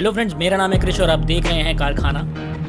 Hello friends, मेरा नाम है क्रिश और आप देख रहे हैं कारखाना।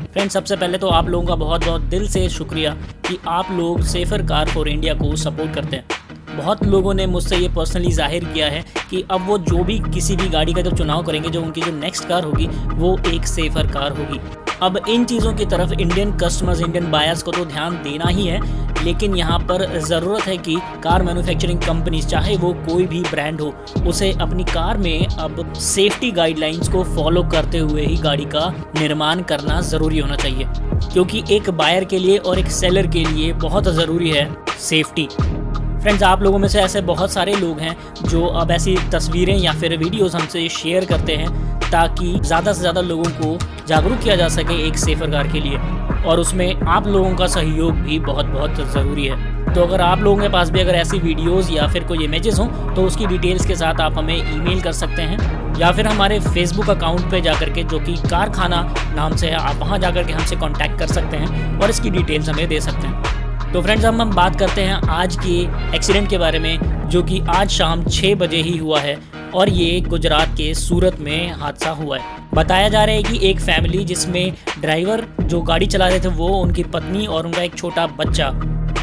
फ्रेंड्स, सबसे पहले तो आप लोगों का बहुत बहुत दिल से शुक्रिया कि आप लोग सेफर कार फॉर इंडिया को सपोर्ट करते हैं। बहुत लोगों ने मुझसे ये पर्सनली जाहिर किया है कि अब वो जो भी किसी भी गाड़ी का जब चुनाव करेंगे, जो उनकी जो नेक्स्ट कार होगी वो एक सेफर कार होगी। अब इन चीज़ों की तरफ इंडियन कस्टमर्स, इंडियन बायर्स को तो ध्यान देना ही है, लेकिन यहाँ पर ज़रूरत है कि कार मैन्युफैक्चरिंग कंपनीज, चाहे वो कोई भी ब्रांड हो, उसे अपनी कार में अब सेफ्टी गाइडलाइंस को फॉलो करते हुए ही गाड़ी का निर्माण करना ज़रूरी होना चाहिए, क्योंकि एक बायर के लिए और एक सेलर के लिए बहुत ज़रूरी है सेफ्टी। फ्रेंड्स, आप लोगों में से ऐसे बहुत सारे लोग हैं जो अब ऐसी तस्वीरें या फिर वीडियोस हमसे शेयर करते हैं ताकि ज़्यादा से ज़्यादा लोगों को जागरूक किया जा सके एक सेफर कार के लिए, और उसमें आप लोगों का सहयोग भी बहुत बहुत ज़रूरी है। तो अगर आप लोगों के पास भी अगर ऐसी वीडियोस या फिर कोई इमेजेस हों तो उसकी डिटेल्स के साथ आप हमें ईमेल कर सकते हैं, या फिर हमारे फेसबुक अकाउंट पे जाकर के, जो कि कारखाना नाम से है, आप वहाँ जाकर के हमसे कॉन्टैक्ट कर सकते हैं और इसकी डिटेल्स हमें दे सकते हैं। तो फ्रेंड्स, हम बात करते हैं आज के एक्सीडेंट के बारे में, जो कि आज शाम 6 बजे ही हुआ है और ये गुजरात के सूरत में हादसा हुआ है। बताया जा रहा है कि एक फैमिली जिसमें ड्राइवर जो गाड़ी चला रहे थे वो, उनकी पत्नी और उनका एक छोटा बच्चा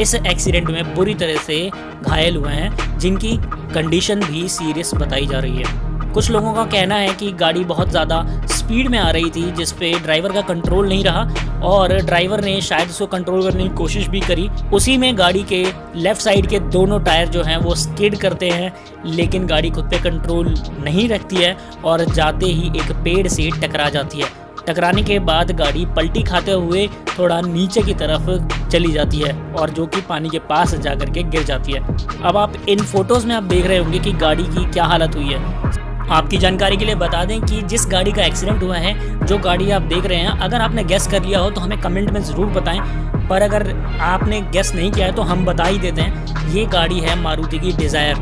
इस एक्सीडेंट में बुरी तरह से घायल हुए हैं, जिनकी कंडीशन भी सीरियस बताई जा रही है। कुछ लोगों का कहना है कि गाड़ी बहुत ज़्यादा स्पीड में आ रही थी, जिस पे ड्राइवर का कंट्रोल नहीं रहा और ड्राइवर ने शायद उसको कंट्रोल करने की कोशिश भी करी। उसी में गाड़ी के लेफ़्ट साइड के दोनों टायर जो हैं वो स्किड करते हैं, लेकिन गाड़ी खुद पे कंट्रोल नहीं रखती है और जाते ही एक पेड़ से टकरा जाती है। टकराने के बाद गाड़ी पलटी खाते हुए थोड़ा नीचे की तरफ चली जाती है और जो कि पानी के पास जा कर के गिर जाती है। अब आप इन फोटोज़ में आप देख रहे होंगे कि गाड़ी की क्या हालत हुई है। आपकी जानकारी के लिए बता दें कि जिस गाड़ी का एक्सीडेंट हुआ है, जो गाड़ी आप देख रहे हैं, अगर आपने गेस कर लिया हो तो हमें कमेंट में ज़रूर बताएं, पर अगर आपने गेस नहीं किया है तो हम बता ही देते हैं। ये गाड़ी है मारुति की डिज़ायर।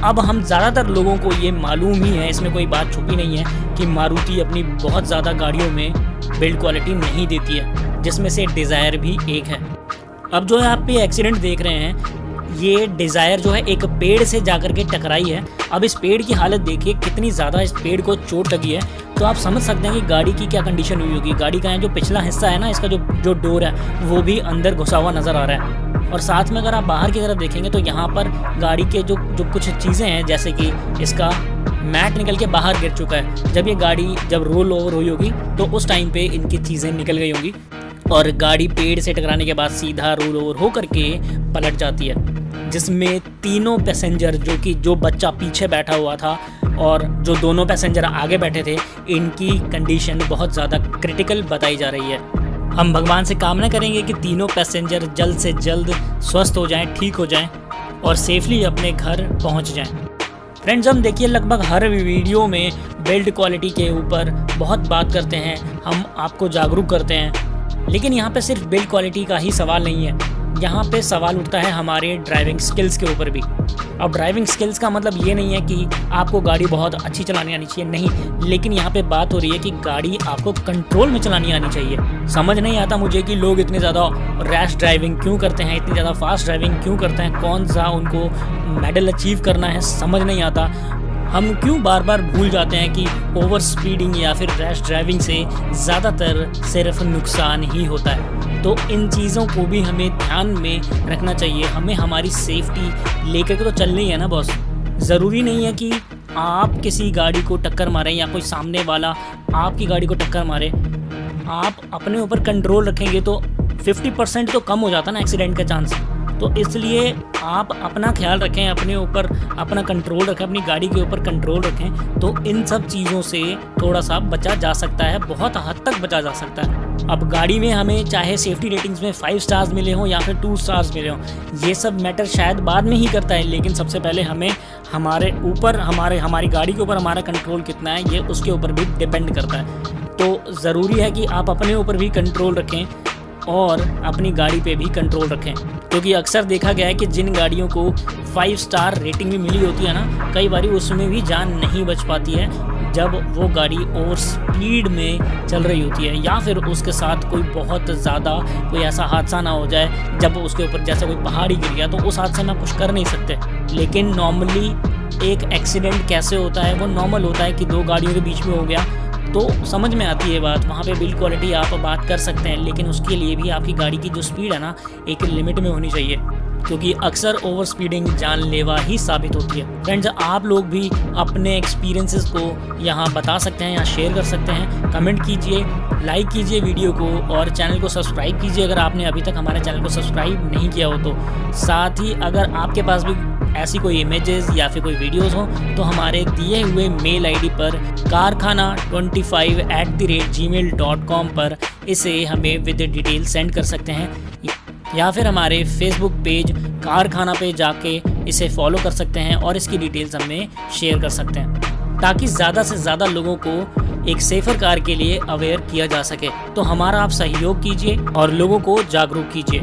अब हम ज़्यादातर लोगों को ये मालूम ही है, इसमें कोई बात छुपी नहीं है, कि मारुति अपनी बहुत ज़्यादा गाड़ियों में बिल्ड क्वालिटी नहीं देती है, जिसमें से डिज़ायर भी एक है। अब जो है आप ये एक्सीडेंट देख रहे हैं, ये डिज़ायर जो है एक पेड़ से जाकर के टकराई है। अब इस पेड़ की हालत देखिए, कितनी ज़्यादा इस पेड़ को चोट लगी है, तो आप समझ सकते हैं कि गाड़ी की क्या कंडीशन हुई होगी। गाड़ी का जो पिछला हिस्सा है ना, इसका जो डोर है वो भी अंदर घुसा हुआ नज़र आ रहा है। और साथ में अगर आप बाहर की तरफ देखेंगे तो यहाँ पर गाड़ी के जो कुछ चीज़ें हैं, जैसे कि इसका मैट निकल के बाहर गिर चुका है। जब ये गाड़ी रोल ओवर हुई होगी तो उस टाइम पे इनकी चीज़ें निकल गई होंगी और गाड़ी पेड़ से टकराने के बाद सीधा रोल ओवर हो करके पलट जाती है, जिसमें तीनों पैसेंजर, जो बच्चा पीछे बैठा हुआ था और जो दोनों पैसेंजर आगे बैठे थे, इनकी कंडीशन बहुत ज़्यादा क्रिटिकल बताई जा रही है। हम भगवान से कामना करेंगे कि तीनों पैसेंजर जल्द से जल्द स्वस्थ हो जाएं, ठीक हो जाएं और सेफली अपने घर पहुंच जाएं। फ्रेंड्स, हम देखिए लगभग हर वीडियो में बिल्ड क्वालिटी के ऊपर बहुत बात करते हैं, हम आपको जागरूक करते हैं, लेकिन यहाँ पे सिर्फ बिल्ड क्वालिटी का ही सवाल नहीं है। यहाँ पे सवाल उठता है हमारे ड्राइविंग स्किल्स के ऊपर भी। अब ड्राइविंग स्किल्स का मतलब ये नहीं है कि आपको गाड़ी बहुत अच्छी चलानी आनी चाहिए, नहीं, लेकिन यहाँ पे बात हो रही है कि गाड़ी आपको कंट्रोल में चलानी आनी चाहिए। समझ नहीं आता मुझे कि लोग इतने ज़्यादा रैश ड्राइविंग क्यों करते हैं, इतनी ज़्यादा फास्ट ड्राइविंग क्यों करते हैं, कौन सा उनको मेडल अचीव करना है, समझ नहीं आता। हम क्यों बार बार भूल जाते हैं कि ओवर स्पीडिंग या फिर रैश ड्राइविंग से ज़्यादातर सिर्फ नुकसान ही होता है। तो इन चीज़ों को भी हमें ध्यान में रखना चाहिए। हमें हमारी सेफ्टी लेकर के तो चलनी है ना बॉस। ज़रूरी नहीं है कि आप किसी गाड़ी को टक्कर मारें या कोई सामने वाला आपकी गाड़ी को टक्कर मारे। आप अपने ऊपर कंट्रोल रखेंगे तो 50% तो कम हो जाता ना एक्सीडेंट का चांस। तो इसलिए आप अपना ख्याल रखें, अपने ऊपर अपना कंट्रोल रखें, अपनी गाड़ी के ऊपर कंट्रोल रखें, तो इन सब चीज़ों से थोड़ा सा बचा जा सकता है, बहुत हद तक बचा जा सकता है। अब गाड़ी में हमें चाहे सेफ्टी रेटिंग्स में 5 स्टार्स मिले हों या फिर 2 स्टार्स मिले हों, ये सब मैटर शायद बाद में ही करता है, लेकिन सबसे पहले हमें हमारे ऊपर, हमारी गाड़ी के ऊपर हमारा कंट्रोल कितना है, ये उसके ऊपर भी डिपेंड करता है। तो ज़रूरी है कि आप अपने ऊपर भी कंट्रोल रखें और अपनी गाड़ी पे भी कंट्रोल रखें, क्योंकि अक्सर देखा गया है कि जिन गाड़ियों को 5 स्टार रेटिंग भी मिली होती है ना, कई बार उसमें भी जान नहीं बच पाती है जब वो गाड़ी ओवर स्पीड में चल रही होती है, या फिर उसके साथ कोई बहुत ज़्यादा कोई ऐसा हादसा ना हो जाए जब उसके ऊपर जैसा कोई पहाड़ी गिर गया, तो उस हादसे में कुछ कर नहीं सकते। लेकिन नॉर्मली एक एक्सीडेंट कैसे होता है, वो नॉर्मल होता है कि 2 गाड़ियों के बीच में हो गया, तो समझ में आती है बात। वहाँ पे बिल्ड क्वालिटी आप बात कर सकते हैं, लेकिन उसके लिए भी आपकी गाड़ी की जो स्पीड है ना एक लिमिट में होनी चाहिए, क्योंकि अक्सर ओवर स्पीडिंग जानलेवा ही साबित होती है। फ्रेंड्स, आप लोग भी अपने एक्सपीरियंसेस को यहाँ बता सकते हैं या शेयर कर सकते हैं। कमेंट कीजिए, लाइक कीजिए वीडियो को और चैनल को सब्सक्राइब कीजिए अगर आपने अभी तक हमारे चैनल को सब्सक्राइब नहीं किया हो तो। साथ ही अगर आपके पास भी ऐसी कोई इमेजेस या फिर कोई वीडियोस हो तो हमारे दिए हुए मेल आईडी पर कारखाना25@gmail.com पर इसे हमें विद डिटेल सेंड कर सकते हैं, या फिर हमारे फेसबुक पेज कारखाना पे जाके इसे फॉलो कर सकते हैं और इसकी डिटेल्स हमें शेयर कर सकते हैं, ताकि ज़्यादा से ज़्यादा लोगों को एक सेफर कार के लिए अवेयर किया जा सके। तो हमारा आप सहयोग कीजिए और लोगों को जागरूक कीजिए।